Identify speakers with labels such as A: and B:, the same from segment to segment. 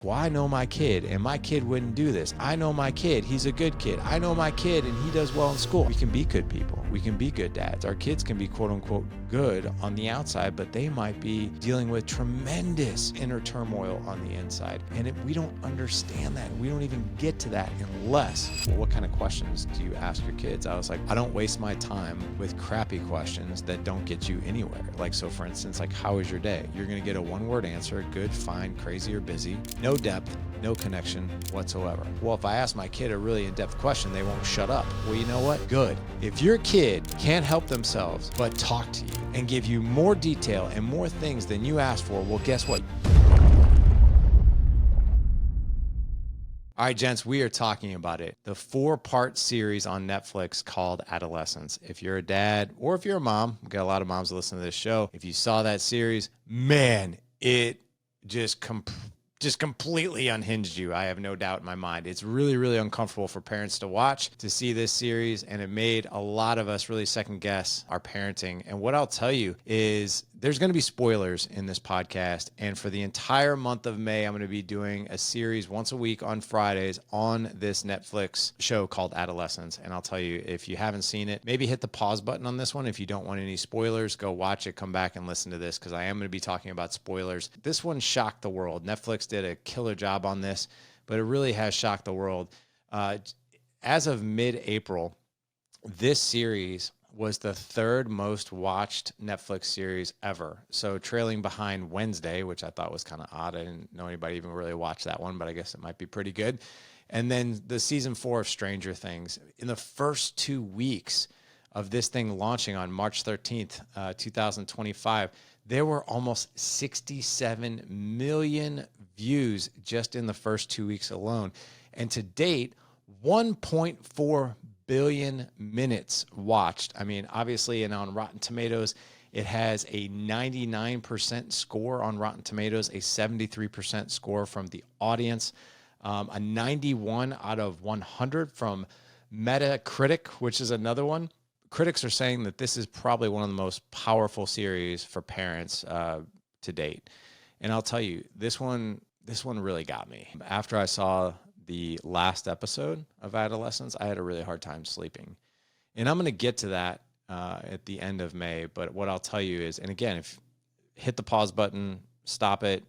A: Well, I know my kid, and my kid wouldn't do this. I know my kid, he's a good kid. I know my kid, and he does well in school. We can be good people. We can be good dads. Our kids can be quote unquote good on the outside, but they might be dealing with tremendous inner turmoil on the inside. And we don't understand that. We don't even get to that unless, well, what kind of questions do you ask your kids? I was like, I don't waste my time with crappy questions that don't get you anywhere. Like, so for instance, like, how was your day? You're going to get a one-word answer: good, fine, crazy, or busy. No depth, no connection whatsoever. Well, if I ask my kid a really in-depth question, they won't shut up. Well, you know what? Good. If your kid can't help themselves but talk to you and give you more detail and more things than you asked for, well, guess what? All right, gents, we are talking about it. The 4-part series on Netflix called Adolescence. If you're a dad or if you're a mom, we've got a lot of moms that listen to this show. If you saw that series, man, it just completely unhinged you. I have no doubt in my mind. It's really, really uncomfortable for parents to watch, to see this series, and it made a lot of us really second guess our parenting. And what I'll tell you is there's going to be spoilers in this podcast. And for the entire month of May, I'm going to be doing a series once a week on Fridays on this Netflix show called Adolescence. And I'll tell you, if you haven't seen it, maybe hit the pause button on this one. If you don't want any spoilers, go watch it, come back and listen to this, because I am going to be talking about spoilers. This one shocked the world. Netflix did a killer job on this, but it really has shocked the world. As of mid-April, this series was the 3rd most watched Netflix series ever. So trailing behind Wednesday, which I thought was kind of odd. I didn't know anybody even really watched that one, but I guess it might be pretty good. And then the season 4 of Stranger Things. In the first 2 weeks of this thing launching on March 13th, 2025, there were almost 67 million views just in the first 2 weeks alone. And to date, 1.4 billion minutes watched. I mean, obviously, and on Rotten Tomatoes, it has a 99% score on Rotten Tomatoes, a 73% score from the audience, a 91 out of 100 from Metacritic, which is another one. Critics are saying that this is probably one of the most powerful series for parents to date. And I'll tell you, this one really got me. After I saw the last episode of Adolescence, I had a really hard time sleeping. And I'm going to get to that at the end of May. But what I'll tell you is, and again, if hit the pause button, stop it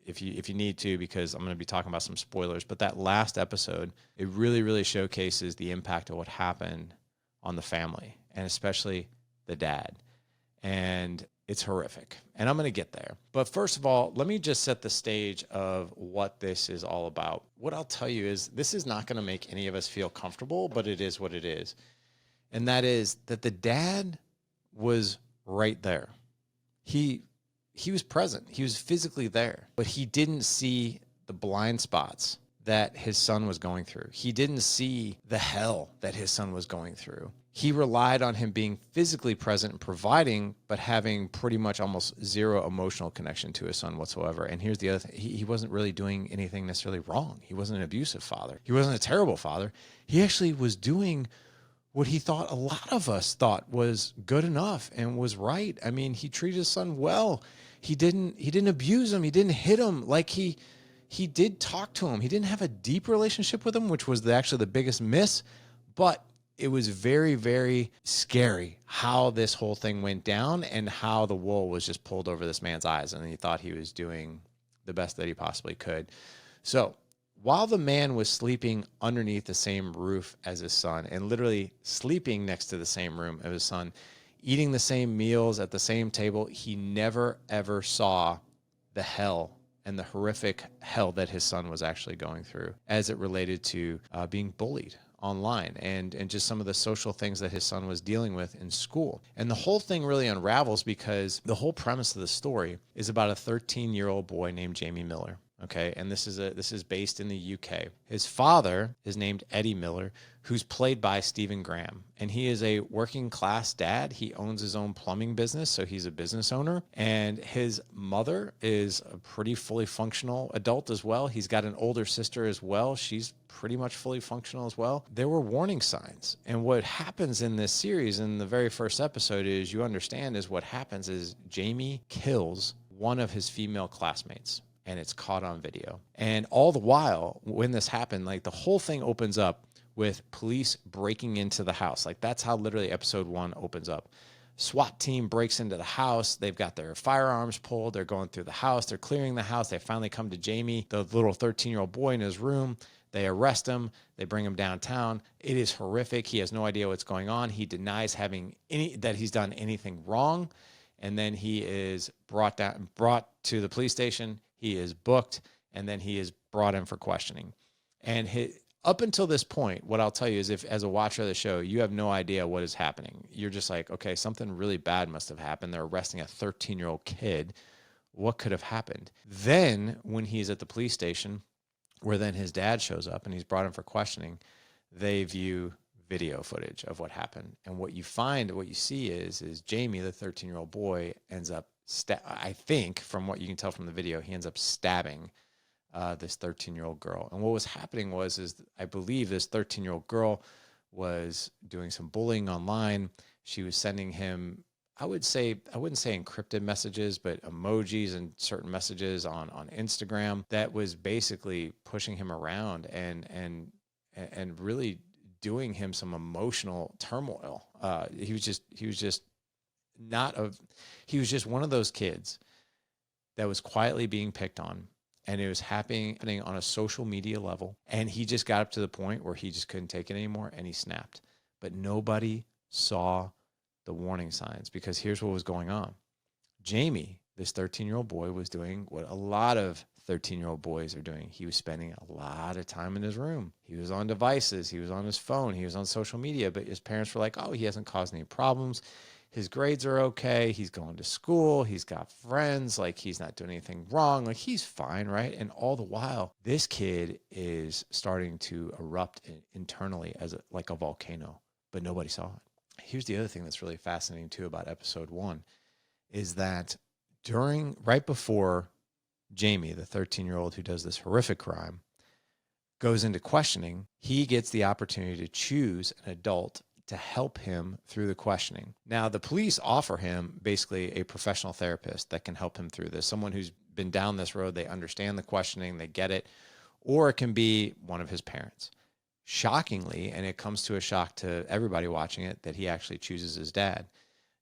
A: if you need to, because I'm going to be talking about some spoilers. But that last episode, it really, really showcases the impact of what happened on the family, and especially the dad. And it's horrific. And I'm going to get there. But first of all, let me just set the stage of what this is all about. What I'll tell you is this is not going to make any of us feel comfortable, but it is what it is. And that is that the dad was right there. He was present. He was physically there, but he didn't see the blind spots that his son was going through. He didn't see the hell that his son was going through. He relied on him being physically present and providing, but having pretty much almost zero emotional connection to his son whatsoever. And here's the other thing. He wasn't really doing anything necessarily wrong. He wasn't an abusive father. He wasn't a terrible father. He actually was doing what he thought a lot of us thought was good enough and was right. I mean, he treated his son well. He didn't abuse him. He didn't hit him. Like he did talk to him. He didn't have a deep relationship with him, which was actually the biggest miss, but it was very, very scary how this whole thing went down and how the wool was just pulled over this man's eyes, and he thought he was doing the best that he possibly could. So while the man was sleeping underneath the same roof as his son and literally sleeping next to the same room as his son, eating the same meals at the same table, he never, ever saw the hell and the horrific hell that his son was actually going through as it related to being bullied online and just some of the social things that his son was dealing with in school. And the whole thing really unravels because the whole premise of the story is about a 13-year-old boy named Jamie Miller. Okay, and this is based in the UK. His father is named Eddie Miller, who's played by Stephen Graham, and he is a working class dad. He owns his own plumbing business, so he's a business owner. And his mother is a pretty fully functional adult as well. He's got an older sister as well. She's pretty much fully functional as well. There were warning signs, and what happens in this series in the very first episode is what happens is Jamie kills one of his female classmates. and it's caught on video. And all the while, when this happened, like the whole thing opens up with police breaking into the house. Like that's how literally episode 1 opens up. SWAT team breaks into the house. They've got their firearms pulled. They're going through the house. They're clearing the house. They finally come to Jamie, the little 13-year-old boy in his room. They arrest him. They bring him downtown. It is horrific. He has no idea what's going on. He denies that he's done anything wrong. And then he is brought to the police station. He is booked, and then he is brought in for questioning. And up until this point, what I'll tell you is, if as a watcher of the show, you have no idea what is happening. You're just like, okay, something really bad must have happened. They're arresting a 13-year-old kid. What could have happened? Then when he's at the police station, where then his dad shows up and he's brought in for questioning, they view video footage of what happened. And what you see is Jamie, the 13-year-old boy, ends up, I think from what you can tell from the video, he ends up stabbing this 13-year-old girl. And what was happening is I believe this 13-year-old girl was doing some bullying online. She was sending him, I wouldn't say encrypted messages, but emojis and certain messages on Instagram that was basically pushing him around and really doing him some emotional turmoil. He was just one of those kids that was quietly being picked on. And it was happening on a social media level. And he just got up to the point where he just couldn't take it anymore, and he snapped. But nobody saw the warning signs, because here's what was going on. Jamie, this 13-year-old boy, was doing what a lot of 13-year-old boys are doing. He was spending a lot of time in his room. He was on devices. He was on his phone. He was on social media. But his parents were like, oh, he hasn't caused any problems. His grades are okay. He's going to school. He's got friends. Like, he's not doing anything wrong. Like, he's fine, right? And all the while, this kid is starting to erupt internally as like a volcano, but nobody saw it. Here's the other thing that's really fascinating too about episode 1 is that right before Jamie, the 13-year-old who does this horrific crime, goes into questioning, he gets the opportunity to choose an adult to help him through the questioning. Now, the police offer him basically a professional therapist that can help him through this, someone who's been down this road, they understand the questioning, they get it, or it can be one of his parents. Shockingly, and it comes to a shock to everybody watching it, that he actually chooses his dad.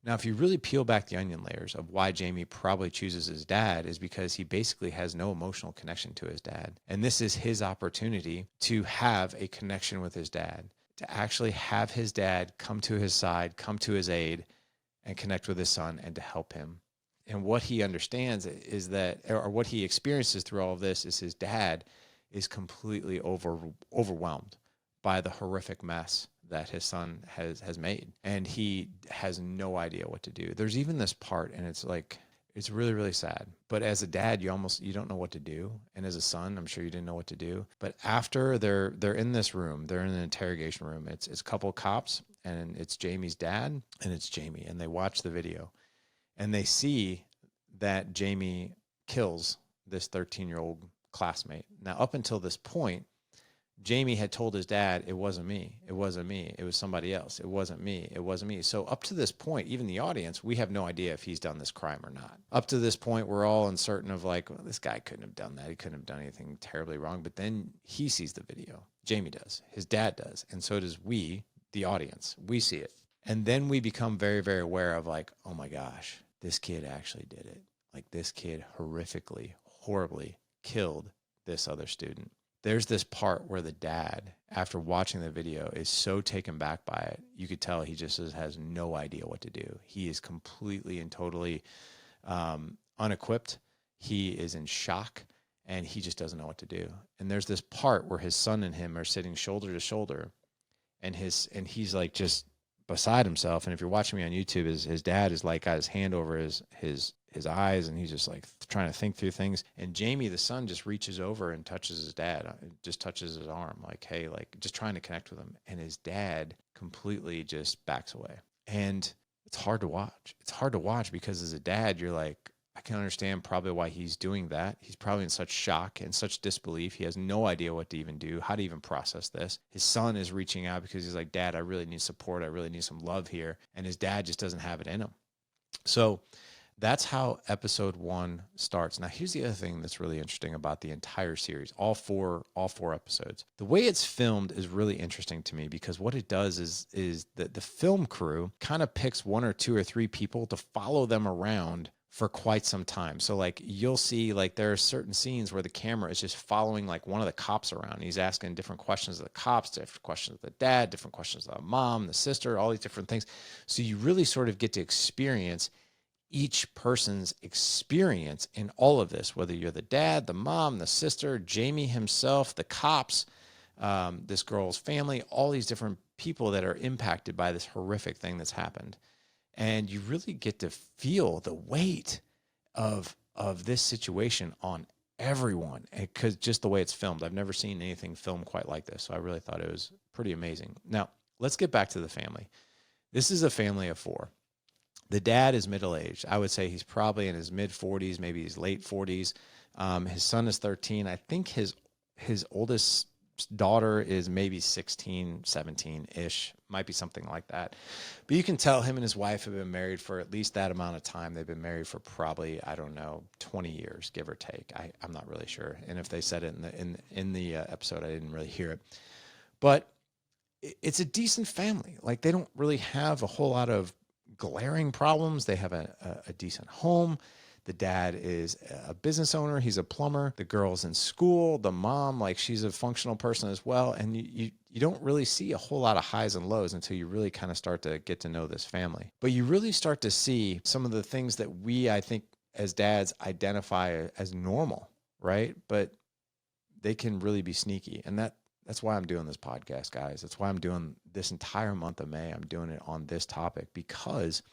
A: Now, if you really peel back the onion layers of why Jamie probably chooses his dad, is because he basically has no emotional connection to his dad. And this is his opportunity to have a connection with his dad, to actually have his dad come to his side, come to his aid, and connect with his son and to help him. And what he understands is that, or what he experiences through all of this, is his dad is completely overwhelmed by the horrific mess that his son has made. And he has no idea what to do. There's even this part, and it's like, it's really, really sad. But as a dad, you don't know what to do. And as a son, I'm sure you didn't know what to do. But after they're in this room, they're in an interrogation room. It's a couple of cops, and it's Jamie's dad, and it's Jamie. And they watch the video, and they see that Jamie kills this 13-year-old classmate. Now, up until this point, Jamie had told his dad, it wasn't me. It wasn't me. It was somebody else. It wasn't me. It wasn't me. So up to this point, even the audience, we have no idea if he's done this crime or not. Up to this point, we're all uncertain of like, well, this guy couldn't have done that. He couldn't have done anything terribly wrong. But then he sees the video. Jamie does. His dad does. And so does we, the audience. We see it. And then we become very, very aware of like, oh my gosh, this kid actually did it. Like, this kid horrifically, horribly killed this other student. There's this part where the dad, after watching the video, is so taken back by it. You could tell he just has no idea what to do. He is completely and totally unequipped. He is in shock, and he just doesn't know what to do. And there's this part where his son and him are sitting shoulder to shoulder, and he's like just beside himself. And if you're watching me on YouTube, his dad is like got his hand over his eyes, and he's just like trying to think through things. And Jamie, the son, just reaches over and touches his dad, just touches his arm, like, hey, like just trying to connect with him. And his dad completely just backs away. And it's hard to watch. It's hard to watch because as a dad, you're like, I can understand probably why he's doing that. He's probably in such shock and such disbelief. He has no idea what to even do, how to even process this. His son is reaching out because he's like, Dad, I really need support. I really need some love here. And his dad just doesn't have it in him. So That's how episode 1 starts. Now, here's the other thing that's really interesting about the entire series, all four episodes. The way it's filmed is really interesting to me, because what it does is that the film crew kind of picks 1 or 2 or 3 people to follow them around for quite some time. So like you'll see, like there are certain scenes where the camera is just following like one of the cops around. He's asking different questions of the cops, different questions of the dad, different questions of the mom, the sister, all these different things. So you really sort of get to experience each person's experience in all of this, whether you're the dad, the mom, the sister, Jamie himself, the cops, this girl's family, all these different people that are impacted by this horrific thing that's happened. And you really get to feel the weight of this situation on everyone, because just the way it's filmed. I've never seen anything filmed quite like this. So I really thought it was pretty amazing. Now, let's get back to the family. This is a family of 4. The dad is middle-aged. I would say he's probably in his mid-40s, maybe his late 40s. His son is 13. I think his oldest daughter is maybe 16, 17-ish, might be something like that. But you can tell him and his wife have been married for at least that amount of time. They've been married for probably, I don't know, 20 years, give or take. I'm not really sure. And if they said it in the episode, I didn't really hear it. But it's a decent family. Like, they don't really have a whole lot of glaring problems. They have a decent home. The dad is a business owner. He's a plumber. The girl's in school. The mom, like, she's a functional person as well. And you don't really see a whole lot of highs and lows until you really kind of start to get to know this family. But you really start to see some of the things that we, I think, as dads identify as normal, right? But they can really be sneaky. And that's why I'm doing this podcast, guys. That's why I'm doing this entire month of May. I'm doing it on this topic, because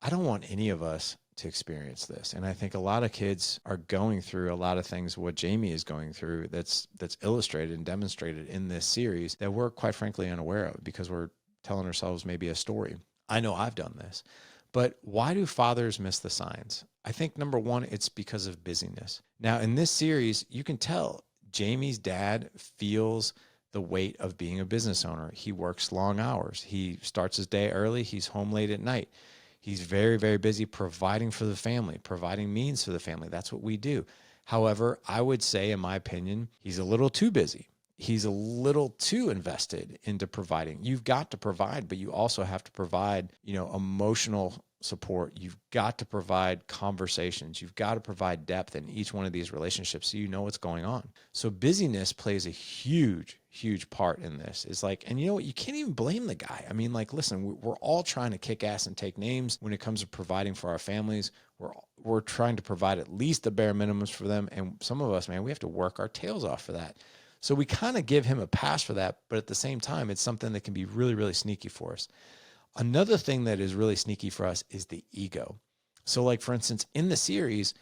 A: I don't want any of us to experience this. And I think a lot of kids are going through a lot of things, what Jamie is going through, that's illustrated and demonstrated in this series, that we're quite frankly unaware of, because we're telling ourselves maybe a story. I know I've done this. But why do fathers miss the signs? I think number 1, it's because of busyness. Now, in this series, you can tell Jamie's dad feels the weight of being a business owner. He works long hours. He starts his day early. He's home late at night. He's very, very busy providing for the family, providing means for the family. That's what we do. However, I would say, in my opinion, he's a little too busy. He's a little too invested into providing. You've got to provide, but you also have to provide, emotional support. You've got to provide conversations. You've got to provide depth in each one of these relationships so you know what's going on. So busyness plays a huge part in this. It's like, and you know what? You can't even blame the guy. I mean, like, listen, we're all trying to kick ass and take names when it comes to providing for our families. We're trying to provide at least the bare minimums for them. And some of us, man, we have to work our tails off for that. So we kind of give him a pass for that. But at the same time, it's something that can be really, really sneaky for us. Another thing that is really sneaky for us is the ego. So, like, for instance, in the series,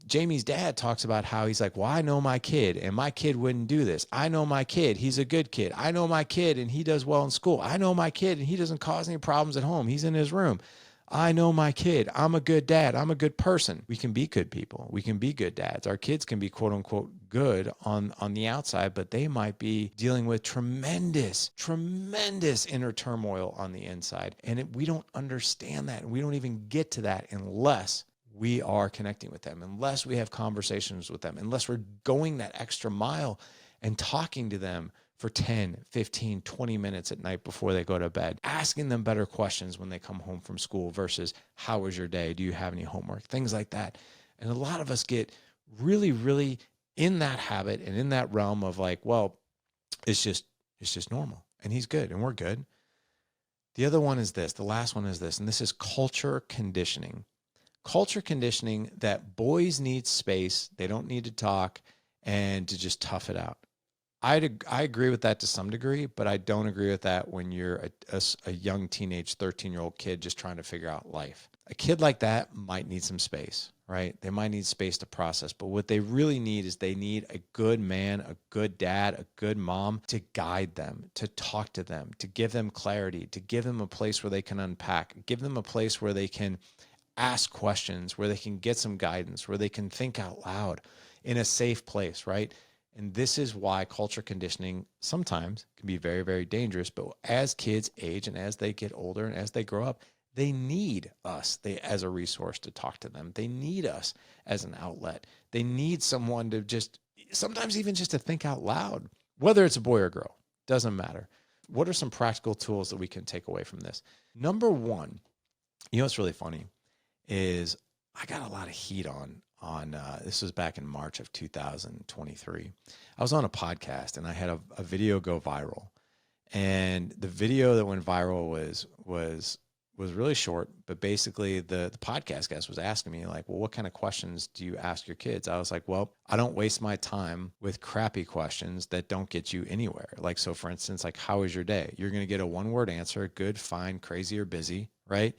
A: Jamie's dad talks about how he's like, well, I know my kid, and my kid wouldn't do this. I know my kid. He's a good kid. I know my kid, and he does well in school. I know my kid, and he doesn't cause any problems at home. He's in his room. I know my kid. I'm a good dad. I'm a good person. We can be good people. We can be good dads. Our kids can be, quote unquote, good on the outside, but they might be dealing with tremendous inner turmoil on the inside. And we don't understand that. And we don't even get to that unless we are connecting with them, unless we have conversations with them, unless we're going that extra mile and talking to them for 10, 15, 20 minutes at night before they go to bed, asking them better questions when they come home from school versus how was your day? Do you have any homework? Things like that. And a lot of us get really, really in that habit and in that realm of like, well, it's just normal and he's good and we're good. The other one is this, the last one is this, and this is culture conditioning. Culture conditioning that boys need space, they don't need to talk, and to just tough it out. I agree with that to some degree, but I don't agree with that when you're a young teenage 13-year-old kid just trying to figure out life. A kid like that might need some space, right? They might need space to process, but what they really need is they need a good man, a good dad, a good mom to guide them, to talk to them, to give them clarity, to give them a place where they can unpack, give them a place where they can ask questions, where they can get some guidance, where they can think out loud in a safe place, right? And this is why culture conditioning sometimes can be very, very dangerous. But as kids age and as they get older and as they grow up, They need us as a resource to talk to them. They need us as an outlet. They need someone to just, sometimes even just to think out loud, whether it's a boy or girl, doesn't matter. What are some practical tools that we can take away from this? Number one, what's really funny is I got a lot of heat on this was back in March of 2023. I was on a podcast and I had a video go viral. And the video that went viral was really short, but basically the podcast guest was asking me like, well, what kind of questions do you ask your kids? I was like, well, I don't waste my time with crappy questions that don't get you anywhere. Like, so for instance, like, how was your day? You're going to get a 1-word answer: good, fine, crazy, or busy, right?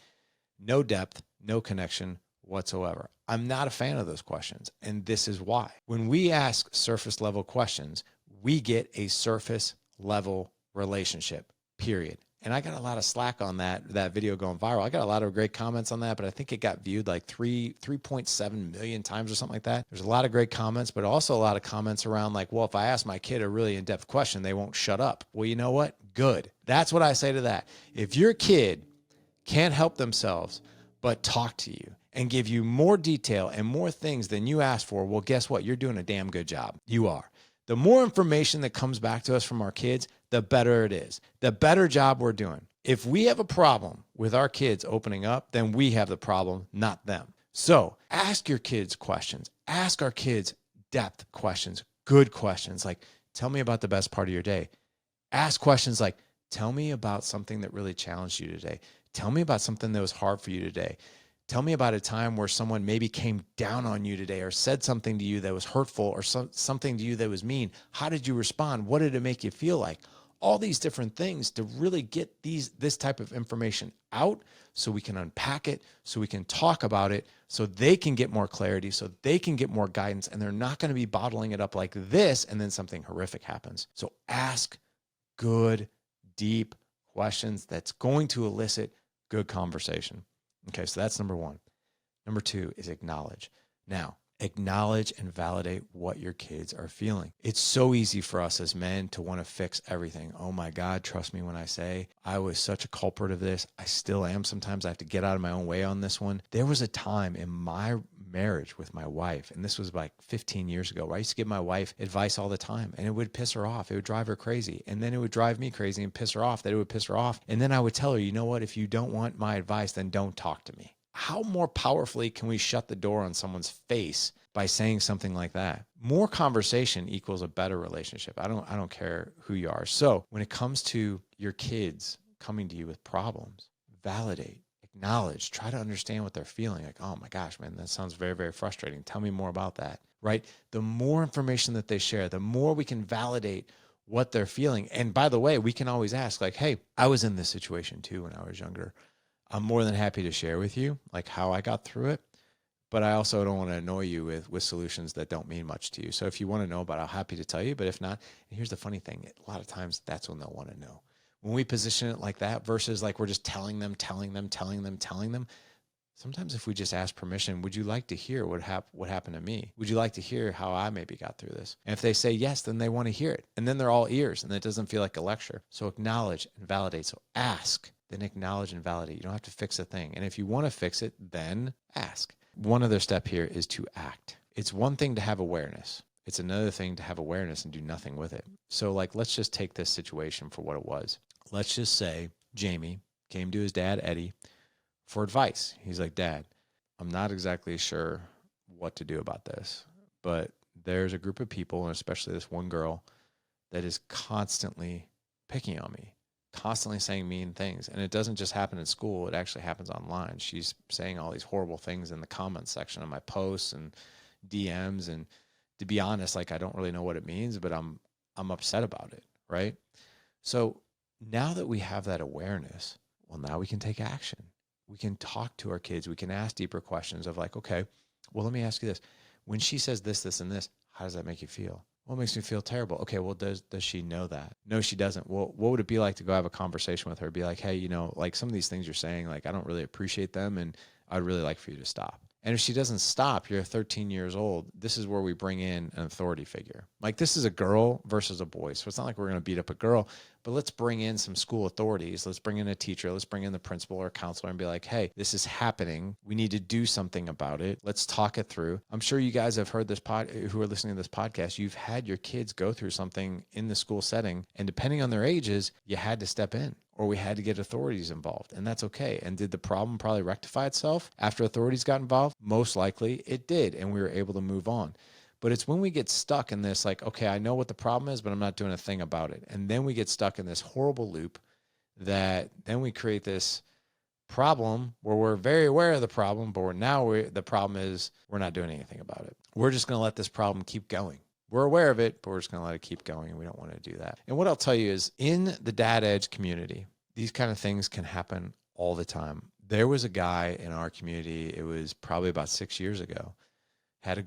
A: No depth, no connection whatsoever. I'm not a fan of those questions. And this is why. When we ask surface level questions, we get a surface level relationship, period. And I got a lot of slack on that video going viral. I got a lot of great comments on that, but I think it got viewed like 3.7 million times or something like that. There's a lot of great comments, but also a lot of comments around like, well, if I ask my kid a really in-depth question, they won't shut up. Well, you know what? Good. That's what I say to that. If your kid can't help themselves but talk to you and give you more detail and more things than you asked for, well, guess what? You're doing a damn good job. You are. The more information that comes back to us from our kids, the better it is, the better job we're doing. If we have a problem with our kids opening up, then we have the problem, not them. So ask your kids questions. Ask our kids depth questions, good questions like, tell me about the best part of your day. Ask questions like, tell me about something that really challenged you today. Tell me about something that was hard for you today. Tell me about a time where someone maybe came down on you today or said something to you that was hurtful or something to you that was mean. How did you respond? What did it make you feel like? All these different things to really get this type of information out so we can unpack it, so we can talk about it, so they can get more clarity, so they can get more guidance, and they're not going to be bottling it up like this and then something horrific happens. So ask good, deep questions that's going to elicit good conversation. Okay, so that's number one. Number two is acknowledge. Now, acknowledge and validate what your kids are feeling. It's so easy for us as men to want to fix everything. Oh my God, trust me when I say I was such a culprit of this. I still am. Sometimes I have to get out of my own way on this one. There was a time in my marriage with my wife, and this was like 15 years ago, where I used to give my wife advice all the time, and it would piss her off. It would drive her crazy. And then it would drive me crazy and piss her off that it would piss her off. And then I would tell her, you know what? If you don't want my advice, then don't talk to me. How more powerfully can we shut the door on someone's face by saying something like that? More conversation equals a better relationship. I don't care who you are. So when it comes to your kids coming to you with problems, validate, acknowledge, try to understand what they're feeling. Like, oh my gosh, man, that sounds very, very frustrating. Tell me more about that, right? The more information that they share, the more we can validate what they're feeling. And by the way, we can always ask like, hey, I was in this situation too when I was younger. I'm more than happy to share with you like how I got through it, but I also don't want to annoy you with solutions that don't mean much to you. So if you want to know about it, I'm happy to tell you, but if not, and here's the funny thing, a lot of times that's when they'll want to know. When we position it like that versus like we're just telling them, sometimes if we just ask permission, would you like to hear what happened to me? Would you like to hear how I maybe got through this? And if they say yes, then they want to hear it. And then they're all ears and it doesn't feel like a lecture. So acknowledge and validate. So ask, then acknowledge and validate. You don't have to fix a thing. And if you want to fix it, then ask. One other step here is to act. It's one thing to have awareness. It's another thing to have awareness and do nothing with it. So like, let's just take this situation for what it was. Let's just say Jamie came to his dad, Eddie, for advice. He's like, Dad, I'm not exactly sure what to do about this, but there's a group of people, and especially this one girl, that is constantly picking on me, constantly saying mean things. And it doesn't just happen in school. It actually happens online. She's saying all these horrible things in the comments section of my posts and DMs. And to be honest, like, I don't really know what it means, but I'm upset about it. Right. So now that we have that awareness, well, now we can take action. We can talk to our kids. We can ask deeper questions of like, okay, well, let me ask you this. When she says this, this, and this, how does that make you feel? Well, it makes me feel terrible. Okay, well, does she know that? No, she doesn't. Well, what would it be like to go have a conversation with her? Be like, hey, like some of these things you're saying, like, I don't really appreciate them, and I'd really like for you to stop. And if she doesn't stop, you're 13 years old. This is where we bring in an authority figure. Like, this is a girl versus a boy. So it's not like we're going to beat up a girl, but let's bring in some school authorities. Let's bring in a teacher. Let's bring in the principal or counselor and be like, hey, this is happening. We need to do something about it. Let's talk it through. I'm sure you guys have heard this who are listening to this podcast. You've had your kids go through something in the school setting, and depending on their ages, you had to step in, or we had to get authorities involved, and that's okay. And did the problem probably rectify itself after authorities got involved? Most likely it did, and we were able to move on. But it's when we get stuck in this, like, okay, I know what the problem is, but I'm not doing a thing about it. And then we get stuck in this horrible loop that then we create this problem where we're very aware of the problem, but the problem is we're not doing anything about it. We're just going to let this problem keep going. We're aware of it, but we're just going to let it keep going, and we don't want to do that. And what I'll tell you is, in the Dad Edge community, these kind of things can happen all the time. There was a guy in our community, it was probably about 6 years ago, had a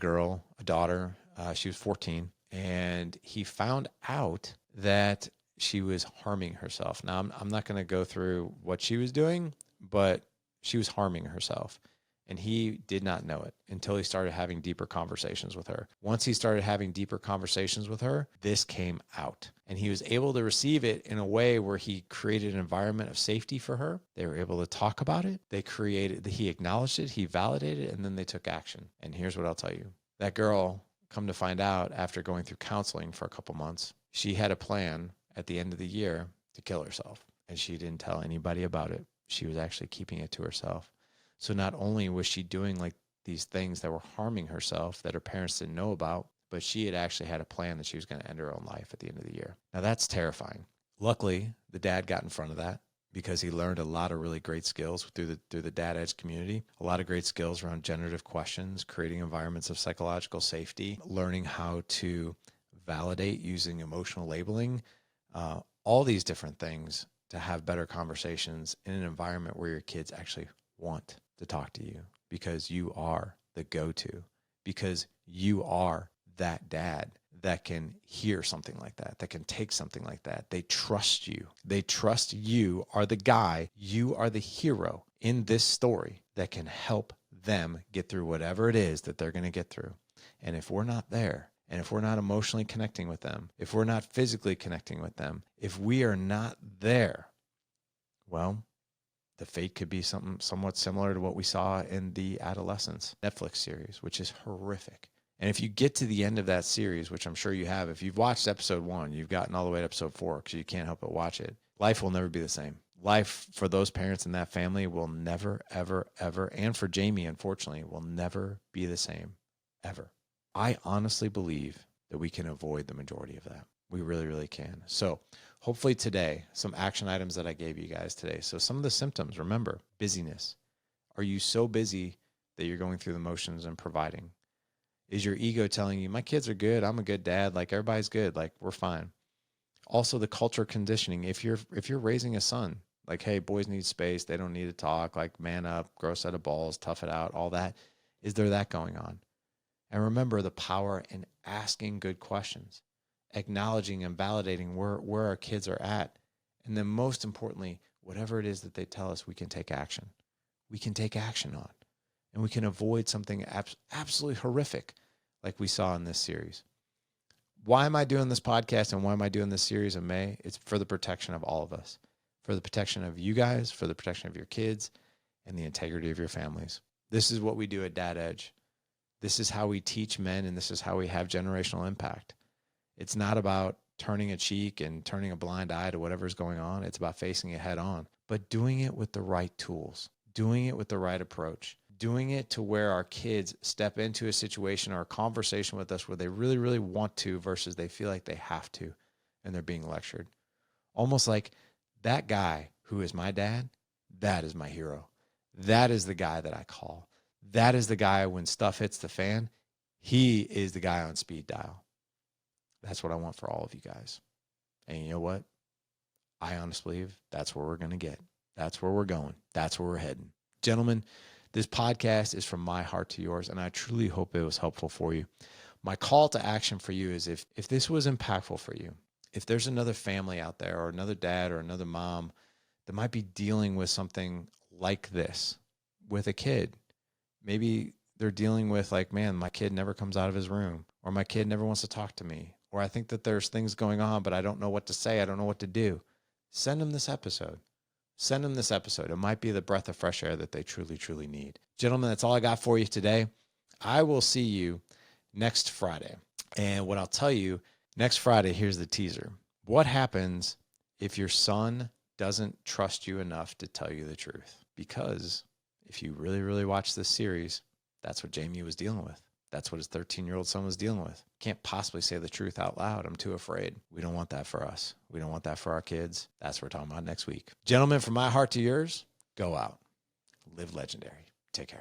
A: daughter, she was 14, and he found out that she was harming herself. Now, I'm not going to go through what she was doing, but she was harming herself. And he did not know it until he started having deeper conversations with her. Once he started having deeper conversations with her, this came out. And he was able to receive it in a way where he created an environment of safety for her. They were able to talk about it. He acknowledged it, he validated it, and then they took action. And here's what I'll tell you. That girl, come to find out, after going through counseling for a couple months, she had a plan at the end of the year to kill herself. And she didn't tell anybody about it. She was actually keeping it to herself. So not only was she doing like these things that were harming herself that her parents didn't know about, but she had actually had a plan that she was going to end her own life at the end of the year. Now that's terrifying. Luckily, the dad got in front of that because he learned a lot of really great skills through the Dad Edge community, a lot of great skills around generative questions, creating environments of psychological safety, learning how to validate using emotional labeling, all these different things to have better conversations in an environment where your kids actually want to talk to you, because you are the go-to, because you are that dad that can hear something like that can take something like that. They trust you. They trust you are the guy, you are the hero in this story that can help them get through whatever it is that they're going to get through. And if we're not there, and if we're not emotionally connecting with them, if we're not physically connecting with them, if we are not there, well, the fate could be something somewhat similar to what we saw in the Adolescence Netflix series, which is horrific. And if you get to the end of that series, which I'm sure you have, if you've watched episode 1, you've gotten all the way to episode 4 because you can't help but watch it, life will never be the same. Life for those parents in that family will never, ever, ever, and for Jamie, unfortunately, will never be the same, ever. I honestly believe that we can avoid the majority of that. We really, really can. So hopefully today, some action items that I gave you guys today. So some of the symptoms, remember, busyness. Are you so busy that you're going through the motions and providing? Is your ego telling you, my kids are good, I'm a good dad, like everybody's good, like we're fine? Also the culture conditioning. If you're raising a son, like, hey, boys need space, they don't need to talk, like man up, grow a set of balls, tough it out, all that. Is there that going on? And remember the power in asking good questions, acknowledging and validating where our kids are at. And then most importantly, whatever it is that they tell us, we can take action. We can take action on. And we can avoid something absolutely horrific like we saw in this series. Why am I doing this podcast and why am I doing this series in May? It's for the protection of all of us, for the protection of you guys, for the protection of your kids, and the integrity of your families. This is what we do at Dad Edge. This is how we teach men, and this is how we have generational impact. It's not about turning a cheek and turning a blind eye to whatever's going on. It's about facing it head on, but doing it with the right tools, doing it with the right approach, doing it to where our kids step into a situation or a conversation with us where they really, really want to versus they feel like they have to and they're being lectured. Almost like that guy who is my dad, that is my hero. That is the guy that I call. That is the guy when stuff hits the fan, he is the guy on speed dial. That's what I want for all of you guys. And you know what? I honestly believe that's where we're going to get. That's where we're going. That's where we're heading. Gentlemen, this podcast is from my heart to yours, and I truly hope it was helpful for you. My call to action for you is if this was impactful for you, if there's another family out there or another dad or another mom that might be dealing with something like this with a kid, maybe they're dealing with like, man, my kid never comes out of his room, or my kid never wants to talk to me, or I think that there's things going on, but I don't know what to say. I don't know what to do. Send them this episode. Send them this episode. It might be the breath of fresh air that they truly, truly need. Gentlemen, that's all I got for you today. I will see you next Friday. And what I'll tell you next Friday, here's the teaser. What happens if your son doesn't trust you enough to tell you the truth? Because if you really, really watch this series, that's what Jamie was dealing with. That's what his 13-year-old son was dealing with. Can't possibly say the truth out loud. I'm too afraid. We don't want that for us. We don't want that for our kids. That's what we're talking about next week. Gentlemen, from my heart to yours, go out. Live legendary. Take care.